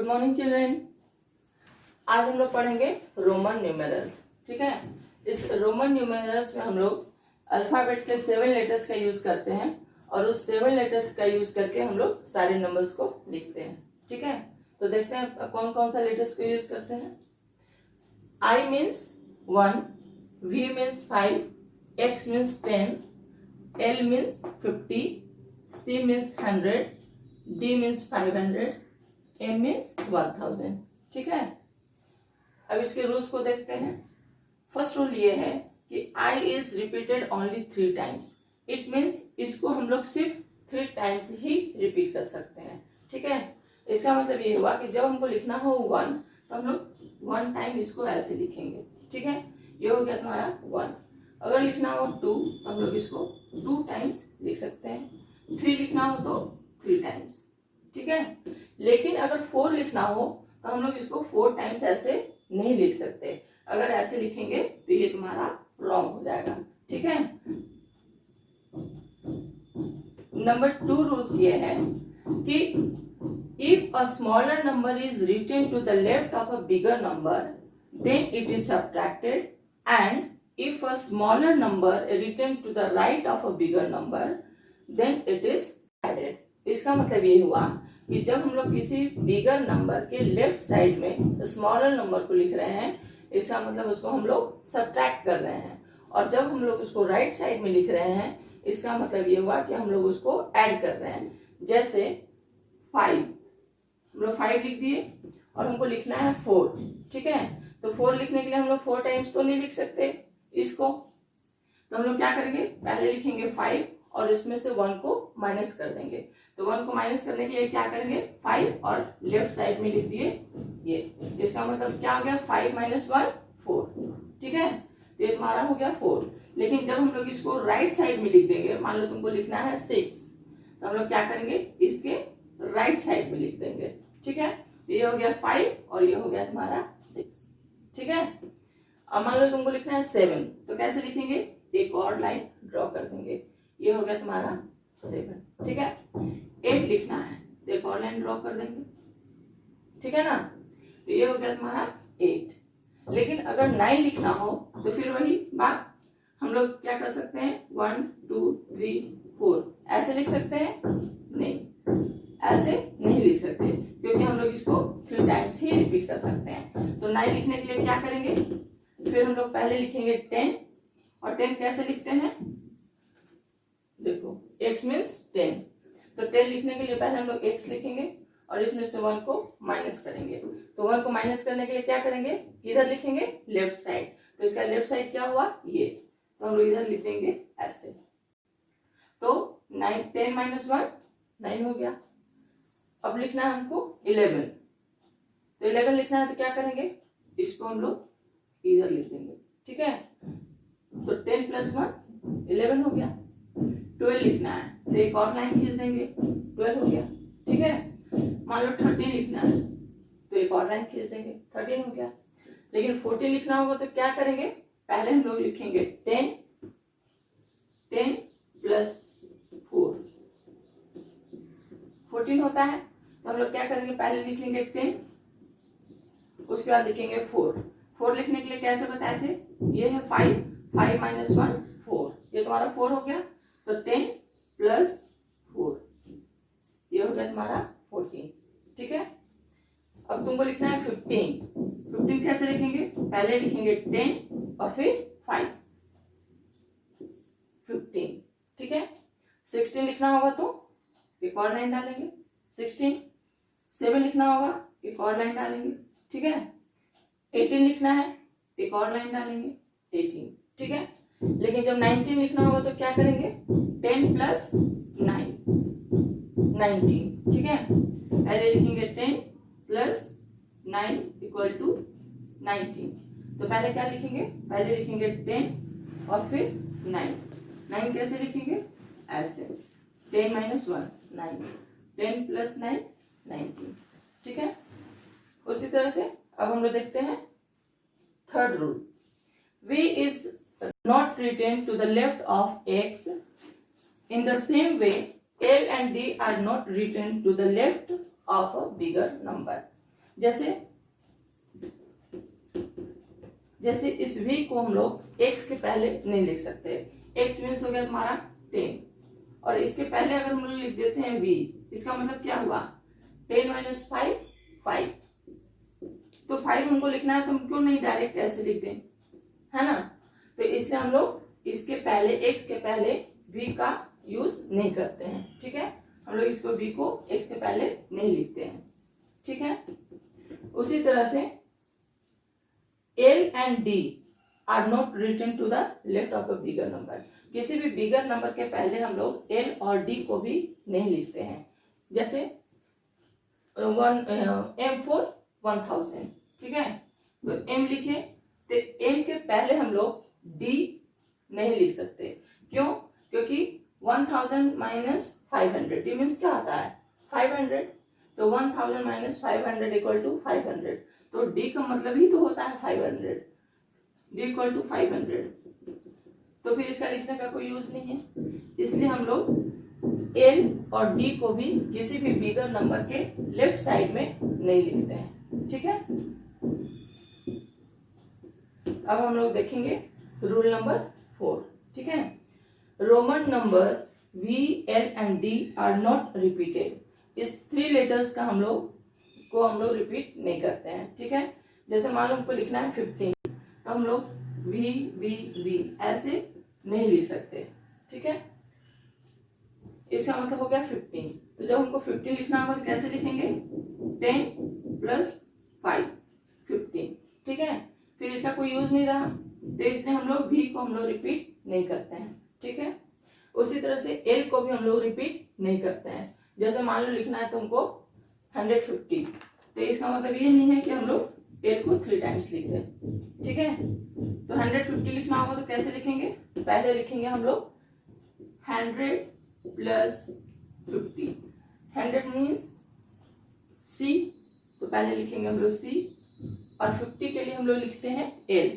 Good morning children. आज हम लोग पढ़ेंगे रोमन न्यूमेरल्स। ठीक है, इस रोमन न्यूमेरल्स में हम लोग अल्फाबेट के 7 लेटर्स का यूज करते हैं और उस 7 लेटर्स का यूज करके हम लोग सारे नंबर्स को लिखते हैं। ठीक है, तो देखते हैं कौन कौन सा लेटर्स को यूज करते हैं। I means 1, V means 5, X means 10, L means 50, C means 100, D means 500, M means 1000। ठीक है, अब इसके रूल्स को देखते हैं। फर्स्ट रूल ये है कि I is repeated only 3 times. It means इसको हम लोग सिर्फ 3 टाइम्स ही रिपीट कर सकते हैं। ठीक है, इसका मतलब ये हुआ कि जब हमको लिखना हो 1 तो हम लोग 1 टाइम इसको ऐसे लिखेंगे। ठीक है, ये हो गया तुम्हारा 1। अगर लिखना हो 2 तो हम लोग इसको 2 टाइम्स लिख सकते हैं। 3 लिखना हो तो 3 टाइम्स। ठीक है, लेकिन अगर 4 लिखना हो तो हम लोग इसको 4 टाइम्स ऐसे नहीं लिख सकते। अगर ऐसे लिखेंगे तो ये तुम्हारा रॉन्ग हो जाएगा। ठीक है, नंबर 2 रूल्स ये है कि if a smaller number is written to the left of a bigger number then it is subtracted, and if a smaller number written to the right of a bigger number then it is added. इसका मतलब ये हुआ कि जब हम लोग किसी bigger number के लेफ्ट साइड में स्मॉलर नंबर को लिख रहे हैं, इसका मतलब उसको हम लोग सब्ट्रैक्ट कर रहे हैं, और जब हम लोग उसको राइट साइड में लिख रहे हैं इसका मतलब ये हुआ कि हम लोग उसको ऐड कर रहे हैं। जैसे 5, हम लोग 5 लिख दिए और हमको लिखना है 4। ठीक है, तो 4 लिखने के लिए हम लोग 4 टाइम्स तो नहीं लिख सकते इसको, तो हम लोग क्या करेंगे, पहले लिखेंगे 5 और इसमें से 1 को माइनस कर देंगे। तो 1 को माइनस करने के लिए क्या करेंगे, 5 और लेफ्ट साइड में लिख दिए ये। इसका मतलब क्या हो गया, 5 - 1 4। ठीक है, तो ये तुम्हारा हो गया 4। लेकिन जब हम लोग इसको राइट साइड में लिख देंगे, मान लो तुमको लिखना है 6, तो हम लोग क्या करेंगे, इसके राइट साइड में लिख देंगे। ठीक है, ये हो गया 5 और ये हो गया तुम्हारा 6। ठीक है, अब मान लो तुमको लिखना है 7, तो कैसे लिखेंगे, एक और लाइन ड्रॉ कर देंगे, ये हो गया तुम्हारा 7। ठीक है, 8 लिखना है तो एक और लाइन ड्रॉ कर देंगे। ठीक है ना, तो ये हो गया तुम्हारा 8। लेकिन अगर 9 लिखना हो तो फिर वही बात, हम लोग क्या कर सकते हैं, 1 2 3 4 ऐसे लिख सकते हैं, नहीं ऐसे नहीं लिख सकते, क्योंकि हम लोग इसको 3 टाइम्स ही रिपीट कर सकते हैं। तो 9 लिखने के लिए क्या करेंगे, फिर हम लोग पहले लिखेंगे 10, और 10 कैसे लिखते हैं, देखो x मीन्स 10, तो 10 लिखने के लिए पहले हम लोग x लिखेंगे और इसमें से 1 को माइनस करेंगे। तो 1 को माइनस करने के लिए क्या करेंगे, इधर लिखेंगे लेफ्ट साइड, तो इसका लेफ्ट साइड क्या हुआ, ये, तो हम लोग इधर लिख देंगे ऐसे। तो 10 - 1 9 हो गया। अब लिखना है हमको 11, तो 11 लिखना है तो क्या करेंगे, इसको हम लोग इधर लिख देंगे। ठीक है, तो 10 + 1 11 हो गया। 12 लिखना है तो एक और लाइन खींच देंगे, 12 हो गया। ठीक है, मान लो 13 लिखना है तो एक और लाइन खींच देंगे, 13 हो गया। लेकिन 14 लिखना होगा तो क्या करेंगे, पहले हम लोग लिखेंगे 10 + 4 14 होता है, तो हम लोग क्या करेंगे, पहले लिखेंगे 10, उसके बाद लिखेंगे 4 लिखने के लिए कैसे बताए थे, ये है 5 - 1 4, ये तुम्हारा 4 हो गया। तो 10 + 4 ये हो गया तुम्हारा 14। ठीक है, अब तुमको लिखना है 15 कैसे लिखेंगे, पहले लिखेंगे 10 और फिर 5 15। ठीक है, 16 लिखना होगा तो एक और लाइन डालेंगे 16, 7 लिखना होगा एक और लाइन डालेंगे। ठीक है, 18 लिखना है एक और लाइन डालेंगे 18। ठीक है, लेकिन जब 19 लिखना होगा तो क्या करेंगे, 10 + 9 19। ठीक है, पहले लिखेंगे 10 + 9 = 19, तो पहले क्या लिखेंगे, पहले लिखेंगे 10 और फिर 9 कैसे लिखेंगे, ऐसे 10 - 1 9, 10 + 9 19। ठीक है, उसी तरह से अब हम लोग देखते हैं third rule, v is not written to the left of x. In the same way L and D are not written to the left of a bigger number. जैसे इस v को हम लोग x के पहले नहीं लिख सकते। x मीन्स हो गया हमारा 10, और इसके पहले अगर हम लोग लिख देते हैं v, इसका मतलब क्या हुआ 10 माइनस 5 5। तो 5 हमको लिखना है तो हम क्यों नहीं डायरेक्ट ऐसे लिख दें, है ना। तो इसलिए हम लोग इसके पहले x के पहले v का यूज नहीं करते हैं, ठीक है। हम लोग इसको v को x के पहले नहीं लिखते हैं, ठीक है। उसी तरह से L and D are not written to the left of a bigger number। किसी भी बिगर नंबर के पहले हम लोग L और D को भी नहीं लिखते हैं। जैसे M for 1000, ठीक है, तो M लिखे, तो M के पहले हम लोग D नहीं लिख सकते। क्यों? क्योंकि 1000 माइनस 500, D मीन्स क्या आता है 500, तो 1000 माइनस 500 इक्वल टू 500, तो D का मतलब ही तो होता है 500, D इक्वल टू 500, तो फिर इसका लिखने का कोई यूज नहीं है। इसलिए हम लोग L और D को भी किसी भी बिगर नंबर के लेफ्ट साइड में नहीं लिखते हैं, ठीक है। अब हम लोग देखेंगे रूल नंबर 4, ठीक है। Roman numbers V, L and D are not repeated. इस 3 लेटर्स का हम लोग रिपीट नहीं करते हैं, ठीक है। जैसे मान लो हमको लिखना है 15, तो हम लोग V V V ऐसे नहीं लिख सकते, ठीक है। इसका मतलब हो गया 15, तो जब हमको 15 लिखना होगा तो कैसे लिखेंगे 10 प्लस 5 15, ठीक है। फिर इसका कोई यूज नहीं रहा, तो इसलिए हम लोग V को हम लोग रिपीट नहीं करते हैं, ठीक है। उसी तरह से L को भी हम लोग रिपीट नहीं करते हैं। जैसे मान लो लिखना है तुमको 150, तो इसका मतलब ये नहीं है कि हम लोग L को 3 टाइम्स लिख दें, ठीक है। तो 150 लिखना होगा तो कैसे लिखेंगे, पहले लिखेंगे हम लोग 100 प्लस 50, 100 मीन्स C, तो पहले लिखेंगे हम लोग C, और 50 के लिए हम लोग लिखते हैं L,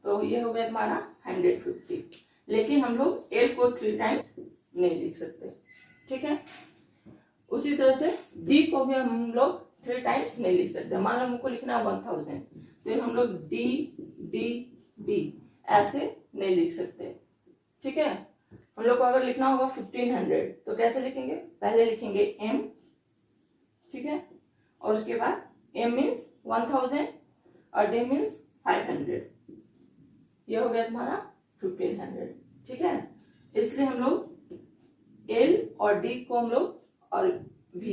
तो ये हो गया हमारा 150। लेकिन हम लोग L को 3 टाइम्स नहीं लिख सकते, ठीक है। उसी तरह से D को भी हम लोग 3 टाइम्स नहीं लिख सकते। मान लो हमको लिखना है 1000, तो हम लोग D D D ऐसे नहीं लिख सकते, ठीक है। हम लोग को अगर लिखना होगा 1500, तो कैसे लिखेंगे, पहले लिखेंगे M, ठीक है, और उसके बाद M मीन्स 1000 और D मीन्स 500, ये हो गया तुम्हारा 1500, ठीक है। इसलिए हम लोग L और D को हम लोग, और V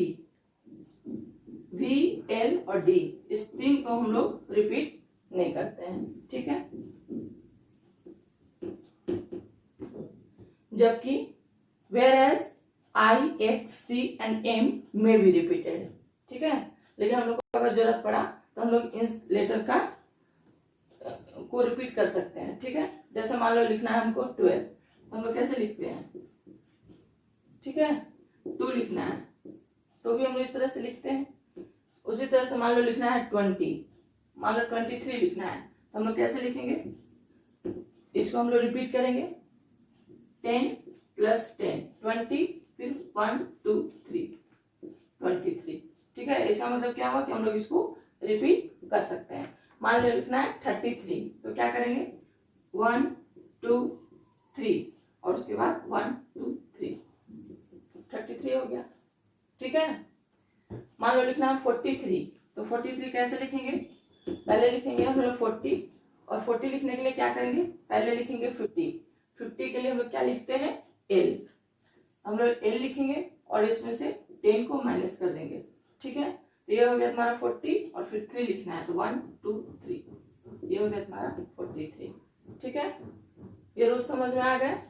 L और D इस 3 को हम लोग रिपीट नहीं करते हैं, ठीक है। जबकि whereas I, X, C and M may be repeated, ठीक है। लेकिन हम लोग को अगर जरूरत पड़ा तो हम लोग इन लेटर का को रिपीट कर सकते हैं, ठीक है। जैसे मान लो लिखना है हमको 12, तो हम लोग कैसे लिखते हैं, ठीक है, 2 लिखना है तो भी हम लोग इस तरह से लिखते हैं। उसी तरह से मान लो लिखना है 20, मान लो 23 लिखना है, तो हम लोग कैसे लिखेंगे, इसको हम लोग रिपीट करेंगे 10 प्लस 10 20, फिर 1 2 3 23, ठीक है। इसका मतलब क्या हुआ कि हम लोग इसको रिपीट कर सकते हैं। मान लो लिखना है 33, तो क्या करेंगे 1 2 3 और उसके बाद 1 2 3, 33 हो गया, ठीक है। मान लो लिखना है 43, तो 43 कैसे लिखेंगे, पहले लिखेंगे हम लोग 40, और 40 लिखने के लिए क्या करेंगे, पहले लिखेंगे 50, 50 के लिए हम लोग क्या लिखते हैं L, हम लोग L लिखेंगे और इसमें से 10 को माइनस कर देंगे, ठीक है। तो ये हो गया तुम्हारा 40 और फिर 3 लिखना है, तो 1 2 3, ये हो गया तुम्हारा 43, ठीक है। ये रूल समझ में आ गया।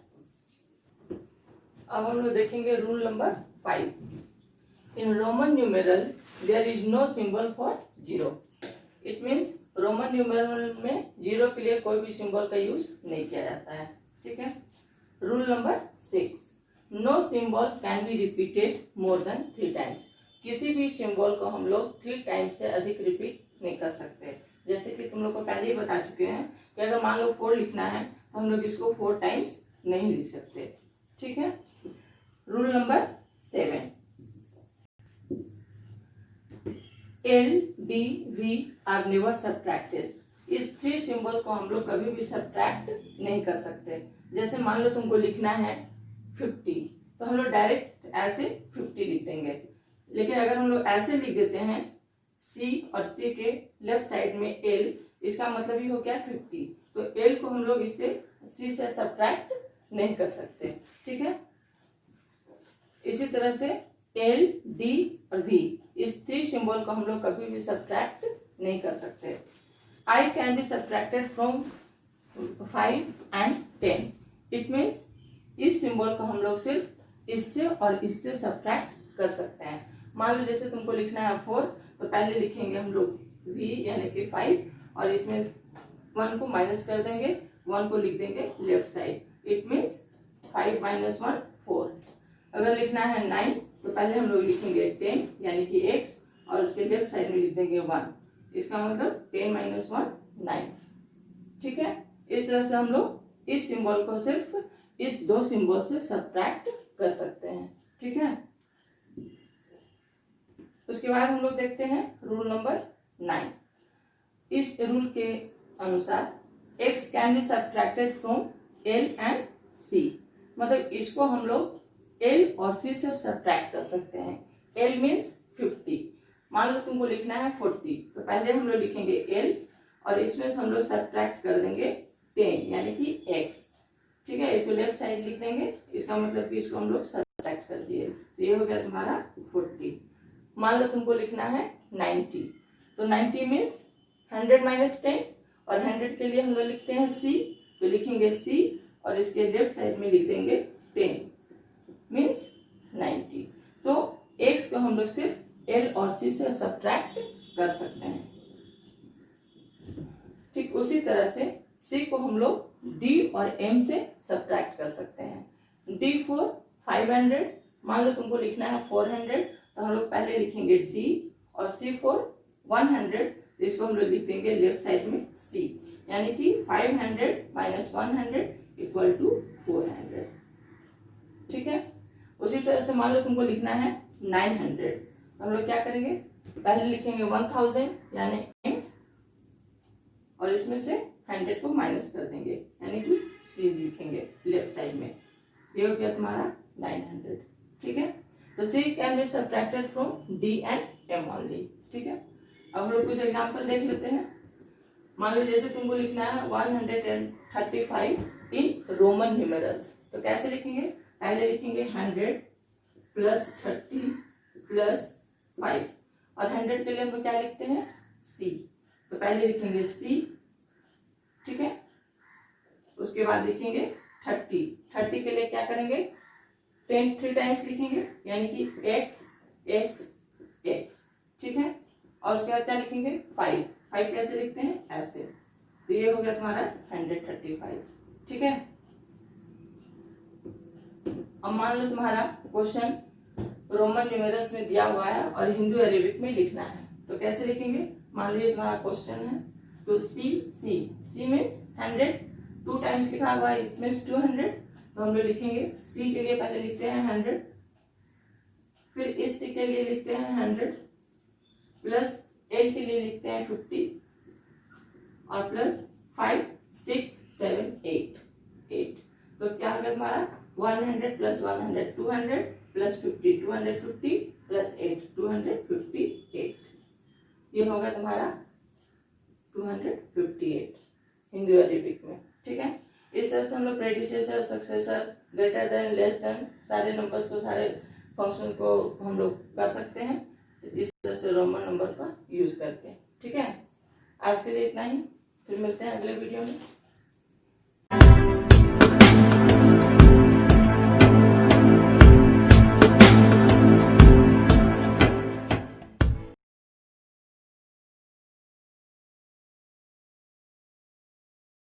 अब हम लोग देखेंगे rule number 5। In Roman numeral there is no symbol for 0। It means Roman numeral में 0 के लिए कोई भी सिंबल का यूज नहीं किया जाता है, ठीक है। Rule number 6, no symbol can be repeated more than 3 times. किसी भी सिंबल को हम लोग 3 टाइम्स से अधिक रिपीट नहीं कर सकते। जैसे कि तुम लोग को पहले ही बता चुके हैं कि अगर मान लो 4 लिखना है तो हम लोग इसको 4 टाइम्स नहीं लिख सकते, ठीक है। Rule number 7, L, D, V are never subtracted. इस 3 सिंबल को हम लोग कभी भी सब्ट्रैक्ट नहीं कर सकते। जैसे मान लो तुमको लिखना है 50, तो हम लोग डायरेक्ट ऐसे 50 लिख देंगे। लेकिन अगर हम लोग ऐसे लिख देते हैं C और C के लेफ्ट साइड में L, इसका मतलब ही हो गया 50। तो L को हम लोग इससे C से सब्ट्रैक्ट नहीं कर सकते। ठीक है, इसी तरह से L, D और V इस 3 सिंबल को हम लोग कभी भी सब्ट्रैक्ट नहीं कर सकते। I can be subtracted from 5 and 10. It means इस सिंबल को हम लोग सिर्फ इससे और इससे सब्ट्रैक्ट कर सकते हैं। मान लो जैसे तुमको लिखना है 4, तो पहले लिखेंगे हम लोग V यानी कि 5 और इसमें 1 को माइनस कर देंगे, 1 को लिख देंगे लेफ्ट साइड। It means 5 - 1 4। अगर लिखना है 9, तो पहले हम लोग लिखेंगे 10 यानी कि x और उसके लेफ्ट साइड में लिख देंगे 1। इसका मतलब 10 - 1 9। ठीक है, इस तरह से हम लोग इस सिंबल को सिर्फ इस 2 सिंबल से सब्ट्रैक्ट कर सकते हैं। ठीक है, उसके बाद हम लोग देखते हैं रूल नंबर 9। इस रूल के अनुसार x can be subtracted from L and C। मतलब इसको हम लोग L और C से सब्ट्रैक्ट कर सकते हैं। L means 50। मान लो तुमको लिखना है 40, तो पहले हम लोग लिखेंगे L और इसमें से हम लोग सब्ट्रैक्ट कर देंगे 10 यानी कि x। ठीक है, इसको लेफ्ट साइड लिख देंगे, इसका मतलब कि इसको हम लोग सब्ट्रैक्ट कर दिए, तो ये हो गया तुम्हारा 40। मान लो तुमको लिखना है 90, तो 90 मीन्स 100 - 10 और 100 के लिए हम लोग लिखते हैं C, तो लिखेंगे C और इसके लेफ्ट साइड में लिख देंगे 10 मीन्स 90। तो x को हम लोग सिर्फ L और C से सब्ट्रैक्ट कर सकते हैं। ठीक उसी तरह से C को हम लोग D और M से सब्ट्रैक्ट कर सकते हैं। D for 500, मान लो तुमको लिखना है 400, तो हम लोग पहले लिखेंगे D और C for 100, तो इसको हम लोग लिख देंगे लेफ्ट साइड में C यानी कि 500 - 100 = 400। ठीक है, उसी तरह से मान लो तुमको लिखना है 900, हम लोग क्या करेंगे, पहले लिखेंगे 1000 यानी M और इसमें से 100 को माइनस कर देंगे यानी कि C लिखेंगे लेफ्ट साइड में। ये हो गया तुम्हारा 900। ठीक है, तो C can be subtracted from D and M only. ठीक है, अब हम लोग कुछ एग्जांपल देख लेते हैं। मान लो जैसे तुमको लिखना है 135 इन रोमन न्यूमेरल्स, तो कैसे लिखेंगे, पहले लिखेंगे 100 + 30 + 5 और 100 के लिए हम लोग क्या लिखते हैं C, तो पहले लिखेंगे C। ठीक है, उसके बाद लिखेंगे 30 के लिए क्या करेंगे, 10 3 टाइम्स लिखेंगे यानी कि x x x। ठीक है, और उसके बाद क्या लिखेंगे 5 कैसे लिखते हैं ऐसे, तो ये हो गया तुम्हारा 135। ठीक है, अब मान लो तुम्हारा क्वेश्चन रोमन न्यूमेरल्स में दिया हुआ है और हिंदू अरेबिक में लिखना है, तो कैसे लिखेंगे, मान लो ये तुम्हारा क्वेश्चन है, तो C मीन्स 100 2 टाइम्स लिखा हुआ है, इट मीन्स 200, तो हम लोग लिखेंगे C के लिए पहले लिखते हैं 100, फिर इस C के लिए लिखते हैं 100 प्लस L के लिए लिखते हैं 50 और प्लस 5 6 7 8। तो क्या हो गया तुम्हारा 100 + 100 200 प्लस 50 250 प्लस 8 258। ये होगा तुम्हारा 258 हिंदू अरेबिक में। ठीक है, इस तरह से हम लोग predecessor, successor, greater than, less than सारे नंबर्स को, सारे फंक्शन को हम लोग कर सकते हैं इस तरह से रोमन नंबर का यूज करके। ठीक है, आज के लिए इतना ही, फिर मिलते हैं अगले वीडियो में।